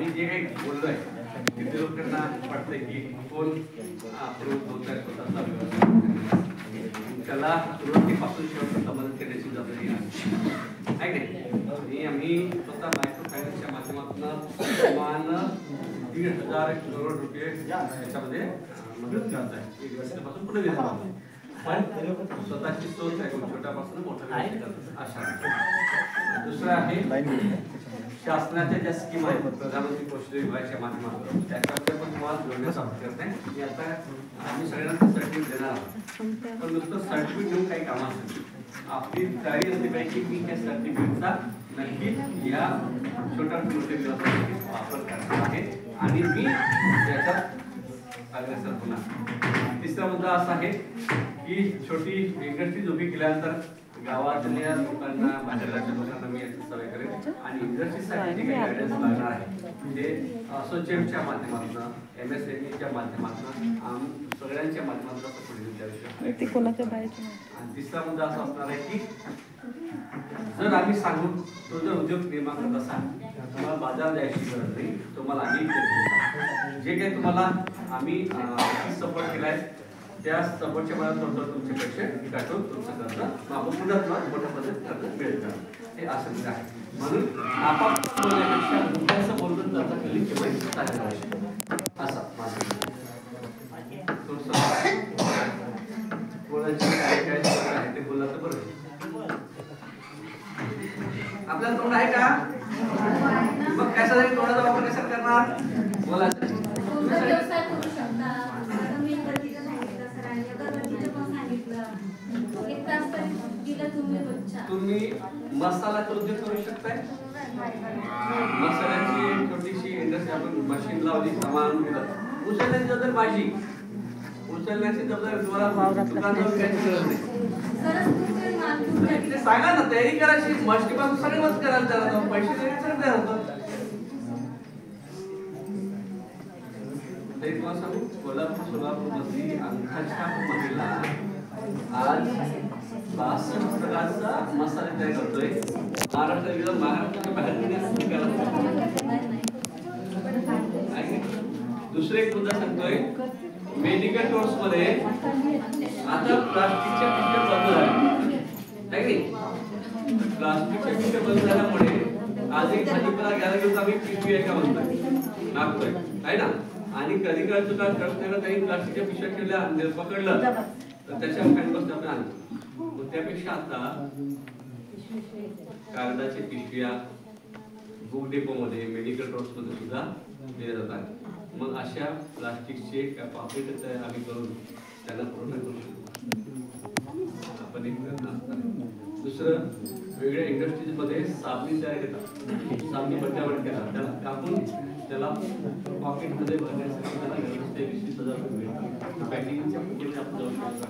आम्ही जे काही बोललोय किती लोकांना वाटतंय की कोण अप्रूव्ह होतोय स्वतःचा व्यवसाय त्याला सुरुवातीपासून शेवटपर्यंत मदत करण्याची जबाबदारी आहे की आम्ही स्वतः मायक्रो फायनान्सच्या माध्यमातून समान 1,500 करोड रुपये याच्यामध्ये मदत करत आहे. एक वर्षापासून पुढे गेला पण स्वतःची सोच आहे छोट्यापासून मोठा अशा. दुसरं आहे शासनाच्या ज्या स्कीम आहेत प्रधानमंत्री कौशल्य विभागाच्या माध्यमातून त्याच्यामध्ये पण तुम्हाला जोडण्याचा प्रयत्न आहे की आता आम्ही सगळ्यांना सर्टिफिकेट देणार आहोत पण नुसतं सर्टिफिकेट देऊन काही काम असेल आपली तयारी असली पाहिजे की त्या सर्टिफिकेटचा नक्की या छोट्या व्यवसायासाठी वापर करणार आहे आणि मी त्याच्यात अग्रेसर होणार. तिसरा मुद्दा असा आहे की छोटी इंडस्ट्रीज उभी केल्यानंतर गावातल्या लोकांना बाहेरच्या लोकांना मी याची सवय करेन आणि इंडस्ट्रीसाठी जे काही गायडन्स लागणार आहे ते असोसिएटच्या माध्यमातून MSMEच्या माध्यमातून सगळ्यांच्या माध्यमातून असं पुढे विचारू. आणि तिसरा मुद्दा असा असणार आहे की जर आम्ही सांगू तो जर उद्योग निर्माण करत असाल तुम्हाला बाजार द्यायची गरज नाही तुम्हाला आम्ही जे काही तुम्हाला आम्ही सपोर्ट केलाय त्या सपोर्टच्या मदत तुमचे पैसे काढून तुमचं कर्ज आपण पुन्हा तुम्हाला मोठ्या पद्धतीत कर्ज मिळेल हे असं आहे. म्हणून आपापल्या बोलण्यापेक्षा मुद्द्याचं बोलून त्याचा कलिंग केव्हा चांगला आहे असं माझं कोणाची काय काय आहे ते बोलला तर बरं. आपल्याला तोंड आहे का मग कशासाठी तोंडाचा वापर कसा करणार बोलायचं तुम्ही मसाला उद्योग करू शकताय. मसाल्याची छोटीशी इंडस्ट्री आपण मशीन लावली सामान उचलण्याची जबाबदारी माझी उचलण्याची जबाबदारी तुम्हाला दुकानावर घ्यायची गरज नाही. ते सांगा ना तयारी करायची मशीन पासून सगळे मदत करायला त्याला पैसे सगळं तयार होतं. तुम्हाला सांगू सोलापूर मध्ये अंगठाच्या महिला आज 62 प्रकारचा मसाला तयार करतोय. महाराष्ट्राच्या बाहेर दुसरे एक मुद्दा सांगतोय मेडिकल स्टोर्स मध्ये आता प्लास्टिकच्या पिशव्या बंद झाल्या प्लास्टिकच्या पिशव्या बंद झाल्यामुळे आज एक भाजीपाला घ्यायला गेलो आम्ही पिशवी एका म्हणतोय मागतोय आहे ना आणि कधी कधी तुला कळत काही प्लास्टिकच्या पिशव्या ठेवल्या पकडलं तर त्याच्या बसलं आपण आणतो. त्यापेक्षा आता कागदाच्या पिशव्या बुक डेपो मध्ये मेडिकल स्टोर्स मध्ये सुद्धा दिल्या जातात. मग अशा प्लास्टिकचे पाकिट आम्ही करून त्यांना पुरवठा करू शकतो. आपण एक दुसरं वेगळ्या इंडस्ट्रीज मध्ये साबणी तयार करतात. साबणी बट्ट्यावर केला त्याला कापून त्याला पॉकेट मध्ये भरण्यासाठी त्याला 20,000 रुपये मिळतात. पॅकिंगच्या आपण जाऊ शकतो.